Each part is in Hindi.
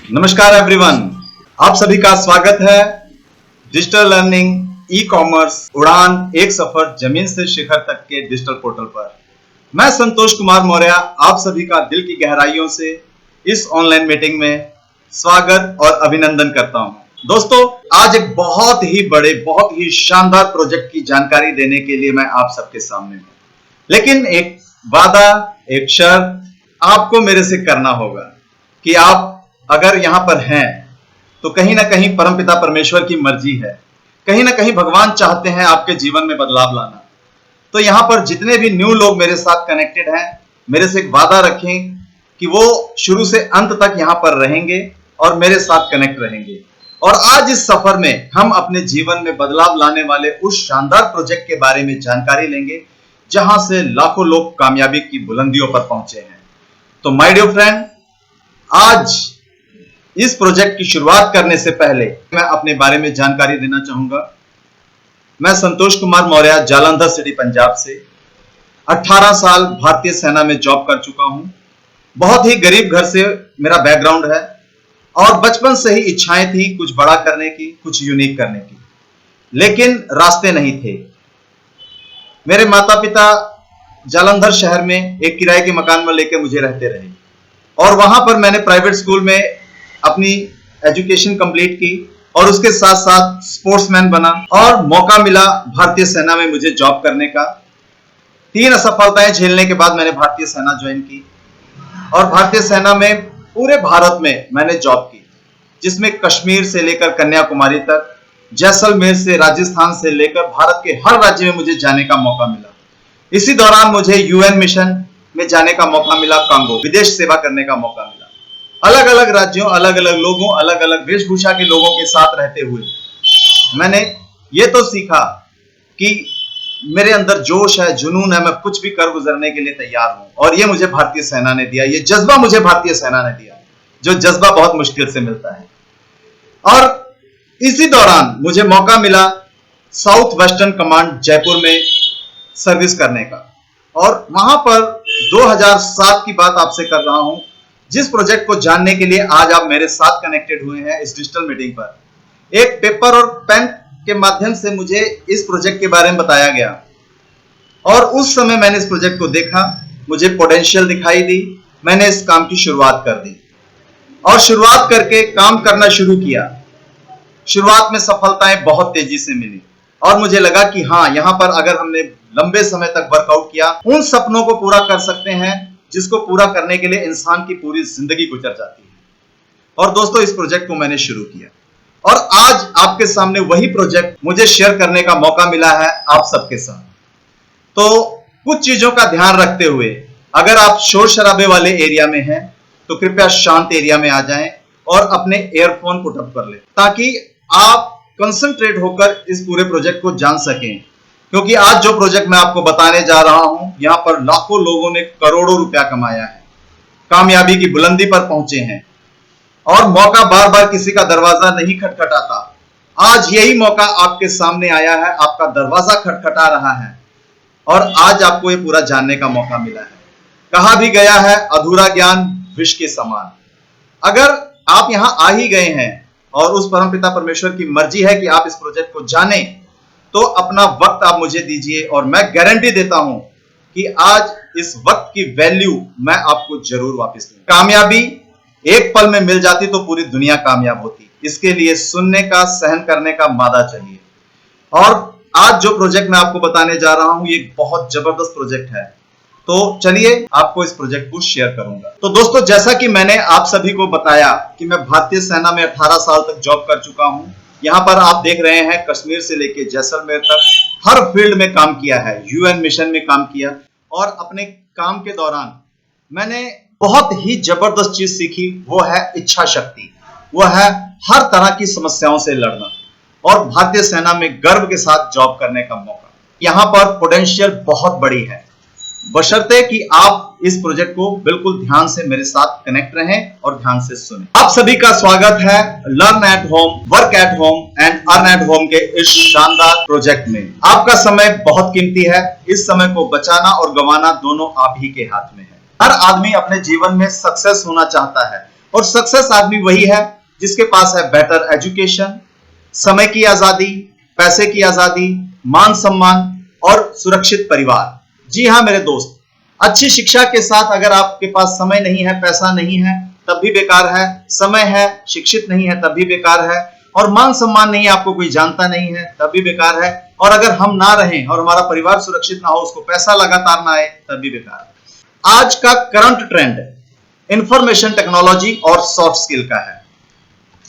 नमस्कार एवरीवन, आप सभी का स्वागत है डिजिटल लर्निंग ई कॉमर्स उड़ान एक सफर जमीन से शिखर तक के डिजिटल पोर्टल पर। मैं संतोष कुमार मौर्य आप सभी का दिल की गहराइयों से इस ऑनलाइन मीटिंग में स्वागत और अभिनंदन करता हूं। दोस्तों, आज एक बहुत ही बड़े, बहुत ही शानदार प्रोजेक्ट की जानकारी देने के लिए मैं आप सबके सामने हूं। लेकिन एक वादा, एक शर्त आपको मेरे से करना होगा कि आप अगर यहां पर हैं तो कहीं ना कहीं परमपिता परमेश्वर की मर्जी है, कहीं ना कहीं भगवान चाहते हैं आपके जीवन में बदलाव लाना। तो यहां पर जितने भी न्यू लोग मेरे साथ कनेक्टेड हैं, मेरे से एक वादा रखें कि वो शुरू से अंत तक यहां पर रहेंगे और मेरे साथ कनेक्ट रहेंगे। और आज इस सफर में हम अपने जीवन में बदलाव लाने वाले उस शानदार प्रोजेक्ट के बारे में जानकारी लेंगे जहां से लाखों लोग कामयाबी की बुलंदियों पर पहुंचे हैं। तो माय डियर फ्रेंड, आज इस प्रोजेक्ट की शुरुआत करने से पहले मैं अपने बारे में जानकारी देना चाहूंगा। मैं संतोष कुमार मौर्य जालंधर सिटी पंजाब से 18 साल भारतीय सेना में जॉब कर चुका हूं। बहुत ही गरीब घर से मेरा बैकग्राउंड है और बचपन से ही इच्छाएं थी कुछ बड़ा करने की, कुछ यूनिक करने की, लेकिन रास्ते नहीं थे। मेरे माता पिता जालंधर शहर में एक किराए के मकान में लेकर मुझे रहते रहे और वहां पर मैंने प्राइवेट स्कूल में अपनी एजुकेशन कंप्लीट की और उसके साथ साथ स्पोर्ट्समैन बना और मौका मिला भारतीय सेना में मुझे जॉब करने का। 3 असफलताएं झेलने के बाद मैंने भारतीय सेना ज्वाइन की और भारतीय सेना में पूरे भारत में मैंने जॉब की, जिसमें कश्मीर से लेकर कन्याकुमारी तक, जैसलमेर से राजस्थान से लेकर भारत के हर राज्य में मुझे जाने का मौका मिला। इसी दौरान मुझे यूएन मिशन में जाने का मौका मिला, कांगो विदेश सेवा करने का मौका मिला। अलग अलग राज्यों, अलग अलग लोगों, अलग अलग वेशभूषा के लोगों के साथ रहते हुए मैंने ये तो सीखा कि मेरे अंदर जोश है, जुनून है, मैं कुछ भी कर गुजरने के लिए तैयार हूं। और ये मुझे भारतीय सेना ने दिया, ये जज्बा मुझे भारतीय सेना ने दिया, जो जज्बा बहुत मुश्किल से मिलता है। और इसी दौरान मुझे मौका मिला साउथ वेस्टर्न कमांड जयपुर में सर्विस करने का और वहां पर 2007 की बात आपसे कर रहा हूं। जिस प्रोजेक्ट को जानने के लिए आज आप मेरे साथ कनेक्टेड हुए हैं इस डिजिटल मीटिंग पर, एक पेपर और पेन के माध्यम से मुझे इस प्रोजेक्ट के बारे में बताया गया और उस समय मैंने इस प्रोजेक्ट को देखा, मुझे पोटेंशियल दिखाई दी, मैंने इस काम की शुरुआत कर दी और शुरुआत करके काम करना शुरू किया। शुरुआत में सफलताएं बहुत तेजी से मिली और मुझे लगा कि हाँ, यहां पर अगर हमने लंबे समय तक वर्कआउट किया, उन सपनों को पूरा कर सकते हैं जिसको पूरा करने के लिए इंसान की पूरी जिंदगी गुजर जाती है। और दोस्तों, इस प्रोजेक्ट को मैंने शुरू किया और आज आपके सामने वही प्रोजेक्ट मुझे शेयर करने का मौका मिला है आप सबके साथ। तो कुछ चीजों का ध्यान रखते हुए, अगर आप शोर शराबे वाले एरिया में हैं तो कृपया शांत एरिया में आ जाएं और अपने ईयरफोन पुट अप कर लें ताकि आप कंसंट्रेट होकर इस पूरे प्रोजेक्ट को जान सकें। क्योंकि आज जो प्रोजेक्ट मैं आपको बताने जा रहा हूं, यहां पर लाखों लोगों ने करोड़ों रुपया कमाया है, कामयाबी की बुलंदी पर पहुंचे हैं और मौका बार बार किसी का दरवाजा नहीं खटखटाता। आज यही मौका आपके सामने आया है, आपका दरवाजा खटखटा रहा है और आज आपको ये पूरा जानने का मौका मिला है। कहा भी गया है, अधूरा ज्ञान विष के समान। अगर आप यहां आ ही गए हैं और उस परमपिता परमेश्वर की मर्जी है कि आप इस प्रोजेक्ट को जानें, तो अपना वक्त आप मुझे दीजिए और मैं गारंटी देता हूं कि आज इस वक्त की वैल्यू मैं आपको जरूर वापस दूंगा। कामयाबी एक पल में मिल जाती तो पूरी दुनिया कामयाब होती। इसके लिए सुनने का, सहन करने का मादा चाहिए। और आज जो प्रोजेक्ट मैं आपको बताने जा रहा हूं, ये बहुत जबरदस्त प्रोजेक्ट है। तो चलिए आपको इस प्रोजेक्ट को शेयर करूंगा। तो दोस्तों, जैसा कि मैंने आप सभी को बताया कि मैं भारतीय सेना में 18 साल तक जॉब कर चुका हूं। यहां पर आप देख रहे हैं कश्मीर से लेकर जैसलमेर तक हर फील्ड में काम किया है, यूएन मिशन में काम किया और अपने काम के दौरान मैंने बहुत ही जबरदस्त चीज सीखी, वो है इच्छा शक्ति, वो है हर तरह की समस्याओं से लड़ना और भारतीय सेना में गर्व के साथ जॉब करने का मौका। यहां पर पोटेंशियल बहुत बड़ी है, बशर्ते कि आप इस प्रोजेक्ट को बिल्कुल ध्यान से मेरे साथ कनेक्ट रहें और ध्यान से सुनें। आप सभी का स्वागत है learn at home, work at home and earn at home के इस शानदार प्रोजेक्ट में। आपका समय बहुत कीमती है, इस समय को बचाना और गंवाना दोनों आप ही के हाथ में है। हर आदमी अपने जीवन में सक्सेस होना चाहता है और सक्सेस आदमी वही है जिसके पास है बेटर एजुकेशन, समय की आजादी, पैसे की आजादी, मान सम्मान और सुरक्षित परिवार। जी हाँ मेरे दोस्त, अच्छी शिक्षा के साथ अगर आपके पास समय नहीं है, पैसा नहीं है, तब भी बेकार है। समय है, शिक्षित नहीं है, तब भी बेकार है। और मान सम्मान नहीं है, आपको कोई जानता नहीं है, तब भी बेकार है। और अगर हम ना रहें और हमारा परिवार सुरक्षित ना हो, उसको पैसा लगातार ना आए, तब भी बेकार है। आज का करंट ट्रेंड इंफॉर्मेशन टेक्नोलॉजी और सॉफ्ट स्किल का है।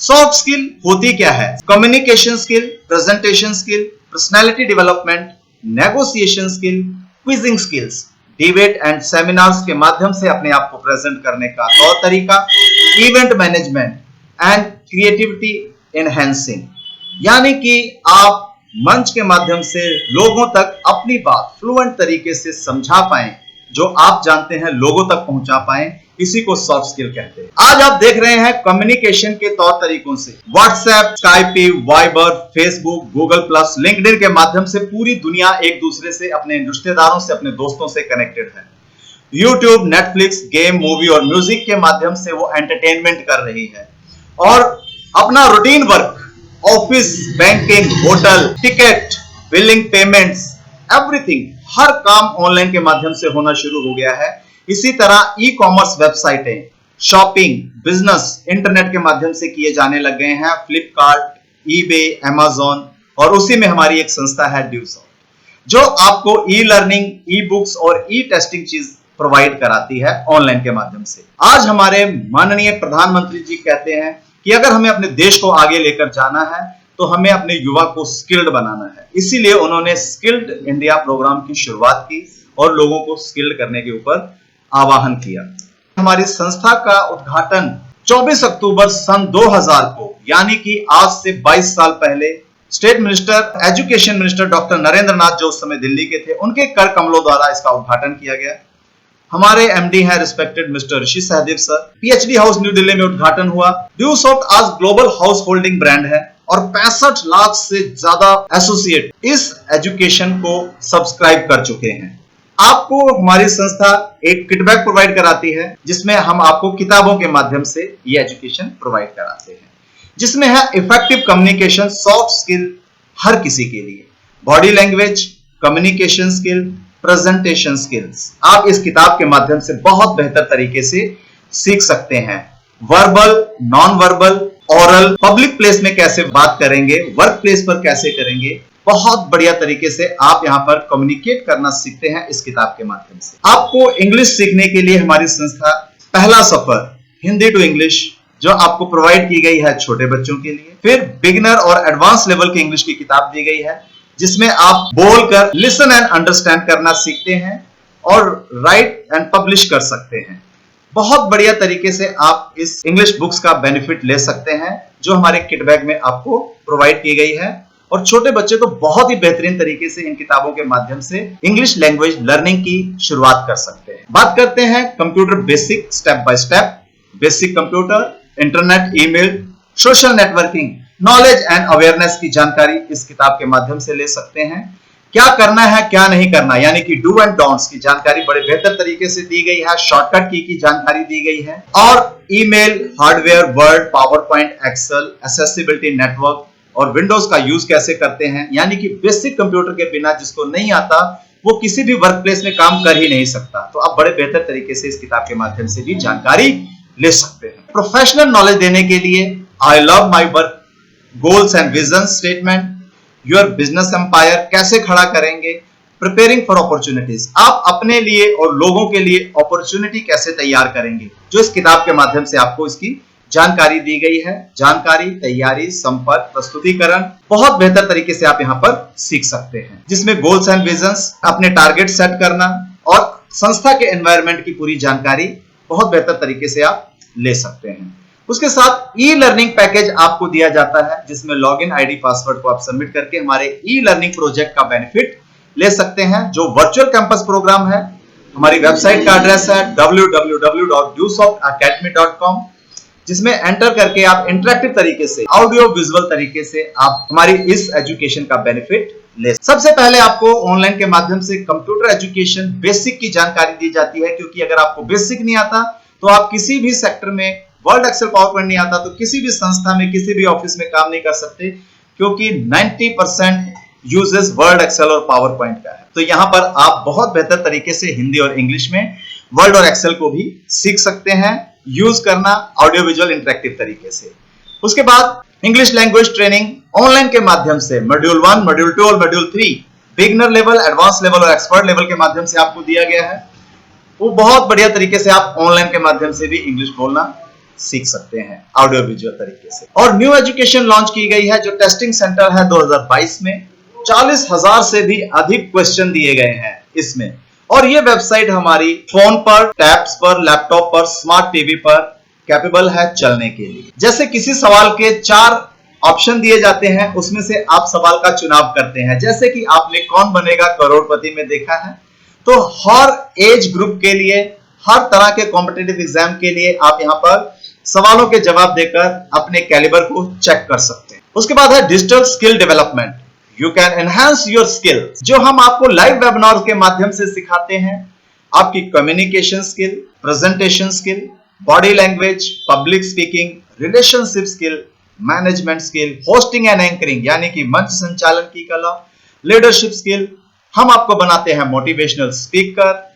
सॉफ्ट स्किल होती क्या है? Communication skill, presentation skill, personality development, negotiation skill, quizzing skills, debate and seminars के माध्यम से अपने आप को प्रेजेंट करने का तौर तरीका, event management and creativity enhancing, यानी कि आप मंच के माध्यम से लोगों तक अपनी बात फ्लुएंट तरीके से समझा पाएं, जो आप जानते हैं लोगों तक पहुंचा पाएं, इसी को सॉफ्ट स्किल कहते हैं। आज आप देख रहे हैं कम्युनिकेशन के तौर तरीकों से WhatsApp, Skype, Viber, Facebook, Google plus, LinkedIn के माध्यम से पूरी दुनिया एक दूसरे से, अपने रिश्तेदारों से, अपने दोस्तों से कनेक्टेड है। यूट्यूब, नेटफ्लिक्स, गेम, मूवी और म्यूजिक के माध्यम से वो एंटरटेनमेंट कर रही है और अपना routine work, office, banking, hotel, ticket, billing, payments, everything, हर काम ऑनलाइन के माध्यम से होना शुरू हो गया है। इसी तरह ई कॉमर्स वेबसाइटें, शॉपिंग, बिजनेस इंटरनेट के माध्यम से किए जाने लग गए हैं। फ्लिपकार्ट, ईबे, अमेज़न और उसी में हमारी एक संस्था है ड्यूसॉफ्ट, जो आपको ई लर्निंग, ई बुक्स और ई टेस्टिंग चीज प्रोवाइड कराती है ऑनलाइन के माध्यम से। आज हमारे माननीय प्रधानमंत्री जी कहते हैं कि अगर हमें अपने देश को आगे लेकर जाना है तो हमें अपने युवा को स्किल्ड बनाना है। इसीलिए उन्होंने स्किल्ड इंडिया प्रोग्राम की शुरुआत की और लोगों को स्किल्ड करने के ऊपर आह्वान किया। हमारी संस्था का उद्घाटन 24 अक्टूबर सन 2000 को, यानी कि आज से 22 साल पहले, state minister, education minister doctor Narendra Nath, जो उस समय दिल्ली के थे, उनके कर कमलों द्वारा इसका उद्घाटन किया गया। हमारे एमडी हैं respected mister Rishi Sahdev sir. PHD house new Delhi में उद्घाटन हुआ। ड्यूसॉफ्ट आज ग्लोबल हाउस होल्डिंग ब्रांड है और 65 लाख से ज्यादा एसोसिएट इस एजुकेशन को सब्सक्राइब कर चुके हैं। आपको हमारी संस्था एक किटबैग प्रोवाइड कराती है, जिसमें हम आपको किताबों के माध्यम से ये एजुकेशन प्रोवाइड कराते हैं, जिसमें है इफेक्टिव कम्युनिकेशन, सॉफ्ट स्किल हर किसी के लिए, body language, communication skill, presentation skills. आप इस किताब के माध्यम से बहुत बेहतर तरीके से सीख सकते हैं। Verbal, non verbal, oral, public place में कैसे बात करेंगे, वर्क प्लेस पर कैसे करेंगे, बहुत बढ़िया तरीके से आप यहाँ पर कम्युनिकेट करना सीखते हैं इस किताब के माध्यम से। आपको इंग्लिश सीखने के लिए हमारी संस्था पहला सफर, हिंदी टू इंग्लिश, जो आपको प्रोवाइड की गई है छोटे बच्चों के लिए। फिर बिगिनर और एडवांस लेवल की इंग्लिश की किताब दी गई है, जिसमें आप बोलकर लिसन एंड अंडरस्टैंड करना सीखते हैं और राइट एंड पब्लिश कर सकते हैं। बहुत बढ़िया तरीके से आप इस इंग्लिश बुक्स का बेनिफिट ले सकते हैं, जो हमारे किट बैग में आपको प्रोवाइड की गई है। और छोटे बच्चे तो बहुत ही बेहतरीन तरीके से इन किताबों के माध्यम से इंग्लिश लैंग्वेज लर्निंग की शुरुआत कर सकते हैं। बात करते हैं computer basic, step by step, basic computer, internet, email, social networking, knowledge and awareness की जानकारी इस किताब के माध्यम से ले सकते हैं। क्या करना है, क्या नहीं करना, यानी कि डू एंड डोंट्स की जानकारी बड़े बेहतर तरीके से दी गई है। शॉर्टकट की जानकारी दी गई है और email, hardware, word, power point, excel, accessibility, network और विंडोज का यूज कैसे करते हैं, यानी कि बेसिक कंप्यूटर के बिना जिसको नहीं आता वो किसी भी वर्क प्लेस में काम कर ही नहीं सकता। तो आप बड़े बेहतर तरीके से इस किताब के माध्यम से भी जानकारी ले सकते हैं। प्रोफेशनल नॉलेज देने के लिए I love my work, goals and vision statement, your business empire कैसे खड़ा करेंगे, प्रिपेयरिंग फॉर अपॉर्चुनिटीज, आप अपने लिए और लोगों के लिए अपॉर्चुनिटी कैसे तैयार करेंगे, जो इस किताब के माध्यम से आपको इसकी जानकारी दी गई है। जानकारी, तैयारी, संपर्क, प्रस्तुतिकरण बहुत बेहतर तरीके से आप यहाँ पर सीख सकते हैं, जिसमें गोल्स एंड विजन्स, अपने टारगेट सेट करना और संस्था के एनवायरनमेंट की पूरी जानकारी बहुत बेहतर तरीके से आप ले सकते हैं। उसके साथ ई लर्निंग पैकेज आपको दिया जाता है, जिसमें लॉगिन आईडी, पासवर्ड को आप सबमिट करके हमारे ई लर्निंग प्रोजेक्ट का बेनिफिट ले सकते हैं, जो वर्चुअल कैंपस प्रोग्राम है। हमारी वेबसाइट का एड्रेस है www.dewsoftacademy.com, जिसमें एंटर करके आप इंटरेक्टिव तरीके से, ऑडियो विजुअल तरीके से आप हमारी इस एजुकेशन का बेनिफिट ले। सबसे पहले आपको ऑनलाइन के माध्यम से कंप्यूटर एजुकेशन बेसिक की जानकारी दी जाती है, क्योंकि अगर आपको बेसिक नहीं आता तो आप किसी भी सेक्टर में वर्ड एक्सेल पावर पॉइंट नहीं आता तो किसी भी संस्था में किसी भी ऑफिस में काम नहीं कर सकते, क्योंकि 90% यूजेस वर्ड एक्सेल और पावर पॉइंट का है। तो यहां पर आप बहुत बेहतर तरीके से हिंदी और इंग्लिश में वर्ड और एक्सेल को भी सीख सकते हैं यूज करना ऑडियो विजुअल इंटरेक्टिव तरीके से। उसके बाद इंग्लिश लैंग्वेज ट्रेनिंग ऑनलाइन के माध्यम से मॉड्यूल 1, मॉड्यूल 2 और module 3 beginner level, advance level और एक्सपर्ट लेवल के माध्यम से आपको दिया गया है। वो बहुत बढ़िया तरीके से आप ऑनलाइन के माध्यम से भी इंग्लिश बोलना सीख सकते हैं ऑडियो विजुअल तरीके से। और न्यू एजुकेशन लॉन्च की गई है जो टेस्टिंग सेंटर है 2022 में। 40,000 से भी अधिक क्वेश्चन दिए गए हैं इसमें। और ये वेबसाइट हमारी फोन पर, टैब्स पर, लैपटॉप पर, स्मार्ट टीवी पर कैपेबल है चलने के लिए। जैसे किसी सवाल के 4 ऑप्शन दिए जाते हैं, उसमें से आप सवाल का चुनाव करते हैं। जैसे कि आपने कौन बनेगा करोड़पति में देखा है, तो हर एज ग्रुप के लिए, हर तरह के कॉम्पिटिटिव एग्जाम के लिए आप यहाँ पर सवालों के जवाब देकर अपने कैलिबर को चेक कर सकते हैं। उसके बाद है digital skill development. You can enhance your skill, जो हम आपको लाइव वेबिनार के माध्यम से सिखाते हैं। आपकी communication skill, presentation skill, body language, public speaking, relationship skill, management skill, hosting and anchoring यानी कि मंच संचालन की कला, लीडरशिप स्किल। हम आपको बनाते हैं मोटिवेशनल स्पीकर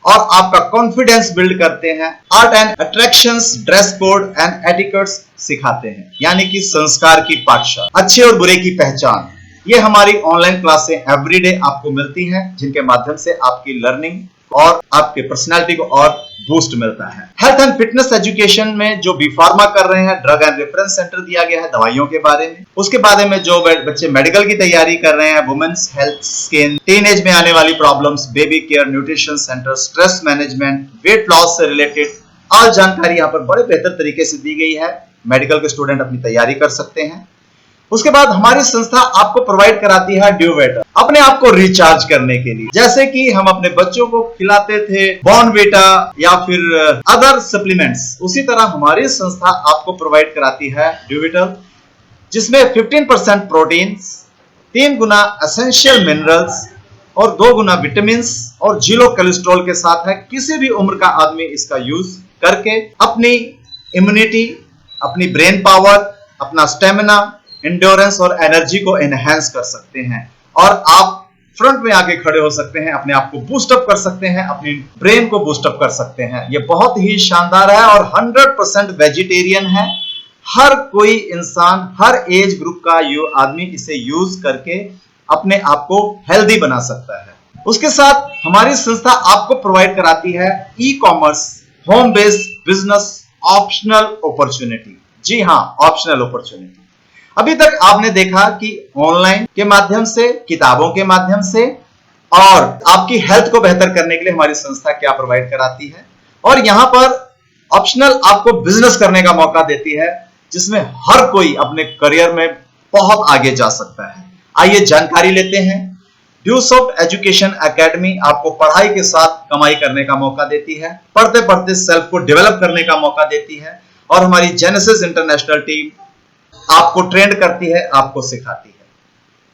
और आपका कॉन्फिडेंस बिल्ड करते हैं। Art and attractions, dress code and etiquettes सिखाते हैं, यानी कि संस्कार की पाठशाला, अच्छे और बुरे की पहचान। ये हमारी ऑनलाइन क्लासें एवरीडे आपको मिलती हैं, जिनके माध्यम से आपकी लर्निंग और आपके पर्सनालिटी को और बूस्ट मिलता है। हेल्थ एंड फिटनेस एजुकेशन में जो बी फार्मा कर रहे हैं, ड्रग एंड रेफरेंस सेंटर दिया गया है दवाइयों के बारे में। उसके बारे में जो बच्चे मेडिकल की तैयारी कर रहे हैं, वुमेन्स हेल्थ, स्किन, टीनेज में आने वाली problems, baby care, nutrition centre, stress management, weight loss से रिलेटेड ऑल जानकारी यहाँ पर बड़े बेहतर तरीके से दी गई है। मेडिकल के स्टूडेंट अपनी तैयारी कर सकते हैं। उसके बाद हमारी संस्था आपको प्रोवाइड कराती है ड्यूवेटर, अपने आप को रिचार्ज करने के लिए। जैसे कि हम अपने बच्चों को खिलाते थे बॉर्नवीटा या फिर अदर सप्लीमेंट्स, उसी तरह हमारी संस्था आपको प्रोवाइड कराती है ड्यूवेटर, जिसमें 15% प्रोटीन, 3 गुना एसेंशियल मिनरल्स और 2 गुना विटामिन और 0 कोलेस्ट्रॉल के साथ है। किसी भी उम्र का आदमी इसका यूज करके अपनी इम्यूनिटी, अपनी ब्रेन पावर, अपना स्टेमिना, इंड्योरेंस और एनर्जी को एनहांस कर सकते हैं और आप फ्रंट में आके खड़े हो सकते हैं, अपने आप को बूस्ट अप कर सकते हैं, अपनी ब्रेन को बूस्ट अप कर सकते हैं। ये बहुत ही शानदार है और 100% वेजिटेरियन है। हर कोई इंसान, हर एज ग्रुप का आदमी इसे यूज करके अपने आप को हेल्दी बना सकता है। उसके साथ हमारी संस्था आपको प्रोवाइड कराती है e commerce home based business optional opportunity. जी हाँ, ऑप्शनल अपॉर्चुनिटी। अभी तक आपने देखा कि ऑनलाइन के माध्यम से, किताबों के माध्यम से और आपकी हेल्थ को बेहतर करने के लिए हमारी संस्था क्या प्रोवाइड कराती है, और यहाँ पर ऑप्शनल आपको बिजनेस करने का मौका देती है, जिसमें हर कोई अपने करियर में बहुत आगे जा सकता है। आइए जानकारी लेते हैं। ड्यूसॉफ्ट एजुकेशन एकेडमी आपको पढ़ाई के साथ कमाई करने का मौका देती है, पढ़ते पढ़ते सेल्फ को डेवलप करने का मौका देती है, और हमारी जेनेसिस इंटरनेशनल टीम आपको ट्रेंड करती है, आपको सिखाती है।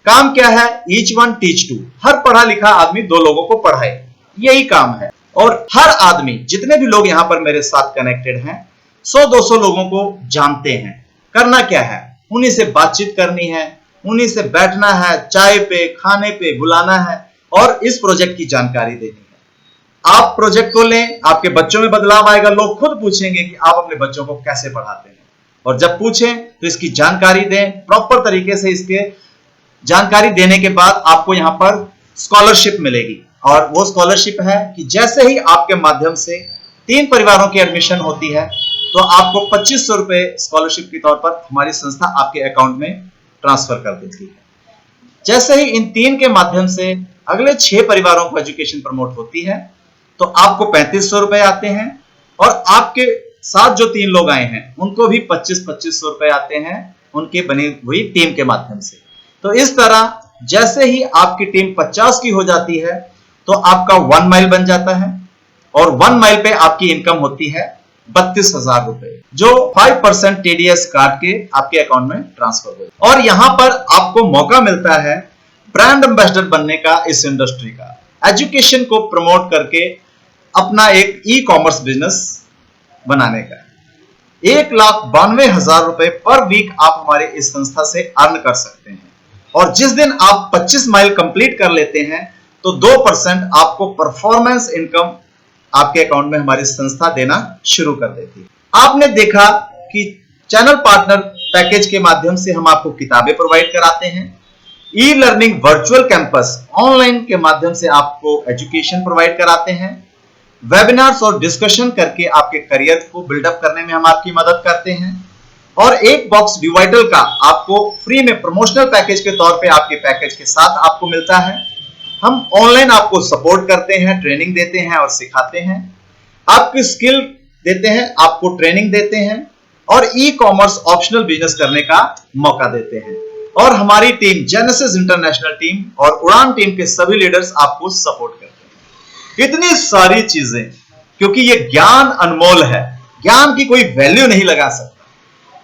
काम क्या है? Each one teach two. हर पढ़ा लिखा आदमी 2 लोगों को पढ़ाए, यही काम है। और हर आदमी, जितने भी लोग यहाँ पर मेरे साथ कनेक्टेड हैं, 100-200 लोगों को जानते हैं। करना क्या है? उन्हीं से बातचीत करनी है, उन्हीं से बैठना है, चाय पे, खाने पे बुलाना है और इस प्रोजेक्ट की जानकारी देनी है। आप प्रोजेक्ट को लें, आपके बच्चों में बदलाव आएगा। लोग खुद पूछेंगे कि आप अपने बच्चों को कैसे पढ़ाते हैं, और जब पूछें तो इसकी जानकारी दें प्रॉपर तरीके से। इसके जानकारी देने के बाद आपको यहाँ पर स्कॉलरशिप मिलेगी, और वो स्कॉलरशिप है कि जैसे ही आपके माध्यम से 3 परिवारों की एडमिशन होती है तो आपको 2500 रुपए स्कॉलरशिप के तौर पर हमारी संस्था आपके अकाउंट में ट्रांसफर कर देती है। जैसे ही इन 3 के माध्यम से अगले 6 परिवारों को एजुकेशन प्रमोट होती है तो आपको 3500 रुपए आते हैं, और आपके साथ जो 3 लोग आए हैं उनको भी 2500 रुपए आते हैं उनके बनी हुई टीम के माध्यम से। तो इस तरह जैसे ही आपकी टीम 50 की हो जाती है तो आपका 1 माइल बन जाता है, और 1 माइल पे आपकी इनकम होती है 32,000 रुपए, जो 5% टीडीएस काट के आपके अकाउंट में ट्रांसफर हो। और यहां पर आपको मौका मिलता है ब्रांड एम्बेसडर बनने का, इस इंडस्ट्री का, एजुकेशन को प्रमोट करके अपना एक ई कॉमर्स बिजनेस बनाने का। 1,92,000 रुपए पर वीक आप हमारे इस संस्था से अर्न कर सकते हैं। और जिस दिन आप 25 माइल कंप्लीट कर लेते हैं तो 2% आपको परफॉर्मेंस इनकम आपके अकाउंट में हमारी संस्था देना शुरू कर देती है। आपने देखा कि चैनल पार्टनर पैकेज के माध्यम से हम आपको किताबें प्रोवाइड कराते हैं, e learning virtual campus online के माध्यम से आपको एजुकेशन प्रोवाइड कराते हैं, वेबिनार्स और डिस्कशन करके आपके करियर को बिल्डअप करने में हम आपकी मदद करते हैं, और एक बॉक्स डिवाइडल का आपको फ्री में प्रमोशनल पैकेज के तौर पे आपके पैकेज के साथ आपको मिलता है। हम ऑनलाइन आपको सपोर्ट करते हैं, ट्रेनिंग देते हैं और सिखाते हैं, आपकी स्किल देते हैं, आपको ट्रेनिंग देते हैं और ई कॉमर्स ऑप्शनल बिजनेस करने का मौका देते हैं। और हमारी टीम जेनेसिस इंटरनेशनल टीम और उड़ान टीम के सभी लीडर्स आपको सपोर्ट करते हैं। इतनी सारी चीजें, क्योंकि ये ज्ञान अनमोल है, ज्ञान की कोई वैल्यू नहीं लगा सकता,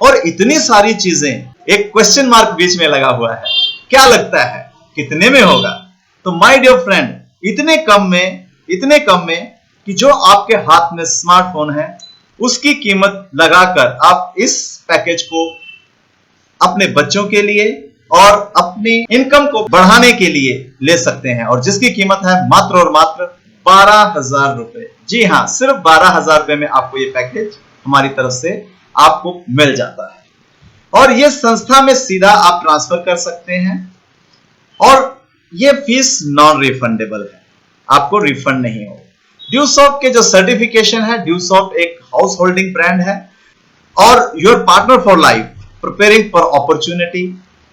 और इतनी सारी चीजें, एक क्वेश्चन मार्क बीच में लगा हुआ है, क्या लगता है कितने में होगा? तो माय डियर फ्रेंड, इतने कम में कि जो आपके हाथ में स्मार्टफोन है उसकी कीमत लगाकर आप इस पैकेज को अपने बच्चों के लिए और अपनी इनकम को बढ़ाने के लिए ले सकते हैं, और जिसकी कीमत है मात्र और मात्र 12,000 रुपए। जी हाँ, सिर्फ 12,000 रुपए में आपको ये पैकेज हमारी तरफ से आपको मिल जाता है, और ये संस्था में सीधा आप ट्रांसफर कर सकते हैं, और ये फीस नॉन रिफंडेबल है, आपको रिफंड नहीं होगा। ड्यूसॉफ्ट के जो सर्टिफिकेशन है, ड्यूसॉफ्ट एक हाउस होल्डिंग ब्रांड है, और your partner for life preparing for opportunity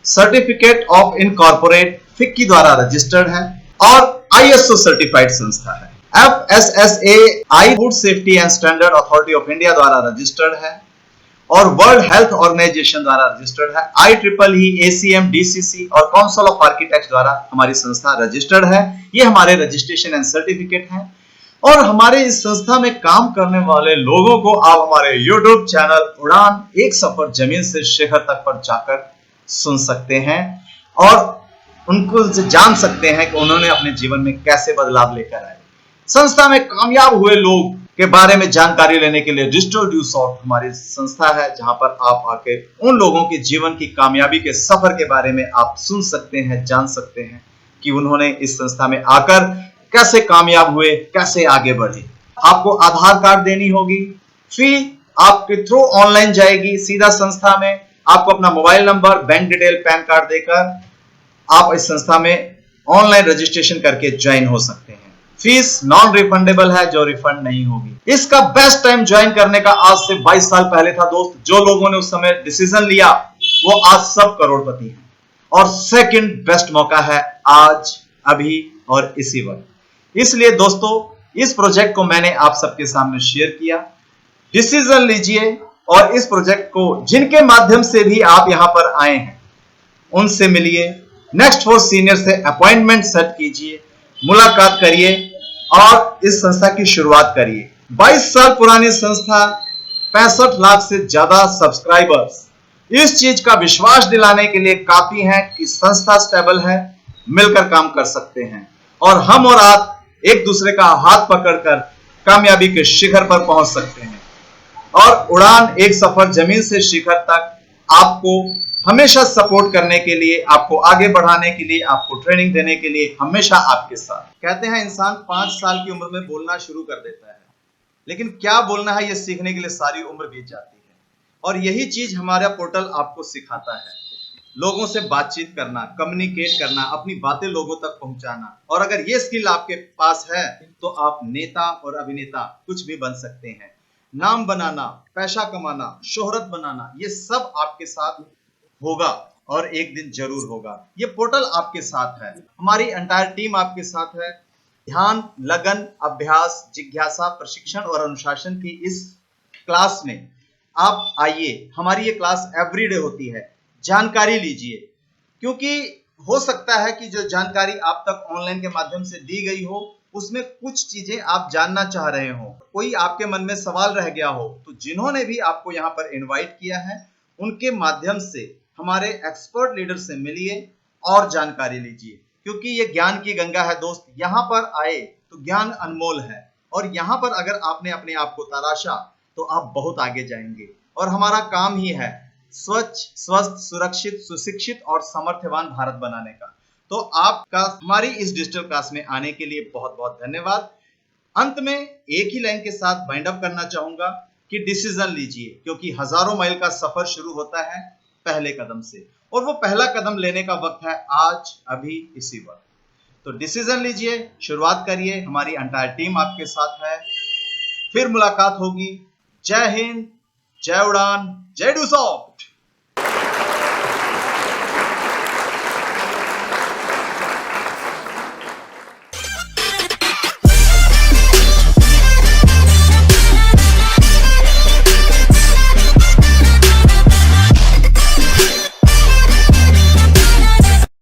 certificate of incorporate FICCI द्वारा रजिस्टर्ड है, और ISO सर्टिफाइड संस्था है, FSSAI food safety and standard authority of India द्वारा रजिस्टर्ड है, और वर्ल्ड हेल्थ ऑर्गेनाइजेशन द्वारा रजिस्टर्ड है, IEEE ACM DCC और काउंसिल ऑफ आर्किटेक्ट्स द्वारा हमारी संस्था रजिस्टर्ड है। ये हमारे रजिस्ट्रेशन एंड सर्टिफिकेट हैं, और हमारे इस संस्था में काम करने वाले लोगों को आप हमारे YouTube चैनल उड़ान एक सफर जमीन से शिखर तक पर जाकर सुन सकते हैं, और उनको जान सकते हैं कि उन्होंने अपने जीवन में कैसे बदलाव लेकर आए। संस्था में कामयाब हुए लोग के बारे में जानकारी लेने के लिए डिजिटल ड्यूसॉफ्ट हमारी संस्था है, जहां पर आप आके उन लोगों के जीवन की कामयाबी के सफर के बारे में आप सुन सकते हैं, जान सकते हैं कि उन्होंने इस संस्था में आकर कैसे कामयाब हुए, कैसे आगे बढ़े। आपको आधार कार्ड देनी होगी, फी आपके थ्रू ऑनलाइन जाएगी सीधा संस्था में। आपको अपना mobile number, bank detail, pan card देकर आप इस संस्था में ऑनलाइन रजिस्ट्रेशन करके ज्वाइन हो सकते हैं। फीस नॉन रिफंडेबल है, जो रिफंड नहीं होगी। इसका बेस्ट टाइम ज्वाइन करने का आज से 22 साल पहले था दोस्त। जो लोगों ने उस समय डिसीजन लिया वो आज सब करोड़पति हैं, और सेकंड बेस्ट मौका है आज, अभी और इसी वक्त। इसलिए दोस्तों, इस प्रोजेक्ट को मैंने आप सबके सामने शेयर किया। डिसीजन लीजिए, और इस प्रोजेक्ट को जिनके माध्यम से भी आप यहां पर आए हैं उनसे मिलिए, नेक्स्ट फॉर सीनियर से अपॉइंटमेंट सेट कीजिए, मुलाकात करिए और इस संस्था की शुरुआत करिए। 22 साल पुरानी संस्था, 65 लाख से ज्यादा सब्सक्राइबर्स, इस चीज का विश्वास दिलाने के लिए काफी है कि संस्था स्टेबल है, मिलकर काम कर सकते हैं, और हम और आप एक दूसरे का हाथ पकड़कर कामयाबी के शिखर पर पहुंच सकते हैं। और उड़ान एक सफर जमीन से शिखर तक आपको हमेशा सपोर्ट करने के लिए, आपको आगे बढ़ाने के लिए, आपको ट्रेनिंग देने के लिए हमेशा आपके साथ। कहते हैं इंसान 5 साल की उम्र में बोलना शुरू कर देता है, लेकिन क्या बोलना है ये सीखने के लिए सारी उम्र बीत जाती है, और यही चीज हमारा पोर्टल आपको सिखाता है। लोगों से बातचीत करना, कम्युनिकेट करना, अपनी बातें लोगों तक पहुंचाना, और अगर ये स्किल आपके पास है तो आप नेता और अभिनेता कुछ भी बन सकते हैं। नाम बनाना, पैसा कमाना, शोहरत बनाना, ये सब आपके साथ होगा और एक दिन जरूर होगा। ये पोर्टल आपके साथ है, हमारी एंटायर टीम आपके साथ है। ध्यान, लगन, अभ्यास, जिज्ञासा, प्रशिक्षण और अनुशासन की इस क्लास में आप आइए। हमारी ये क्लास एवरीडे होती है, जानकारी लीजिए, क्योंकि हो सकता है कि जो जानकारी आप तक ऑनलाइन के माध्यम से दी गई हो उसमें कुछ चीजें आप जानना चाह रहे हो, कोई आपके मन में सवाल रह गया हो, तो जिन्होंने भी आपको यहाँ पर इनवाइट किया है उनके माध्यम से हमारे एक्सपर्ट लीडर से मिलिए और जानकारी लीजिए, क्योंकि ये ज्ञान की गंगा है दोस्त। यहाँ पर आए तो ज्ञान अनमोल है, और यहाँ पर अगर आपने अपने आप को तराशा तो आप बहुत आगे जाएंगे। और हमारा काम ही है स्वच्छ, स्वस्थ, सुरक्षित, सुशिक्षित और सामर्थ्यवान भारत बनाने का। तो आपका हमारी इस डिजिटल क्लास में आने के लिए बहुत बहुत धन्यवाद। अंत में एक ही लाइन के साथ बाइंड अप करना चाहूंगा कि डिसीजन लीजिए, क्योंकि हजारों माइल का सफर शुरू होता है पहले कदम से, और वो पहला कदम लेने का वक्त है आज, अभी, इसी वक्त। तो डिसीजन लीजिए, शुरुआत करिए, हमारी एंटायर टीम आपके साथ है। फिर मुलाकात होगी। जय हिंद, जय उड़ान, जय डूसॉ।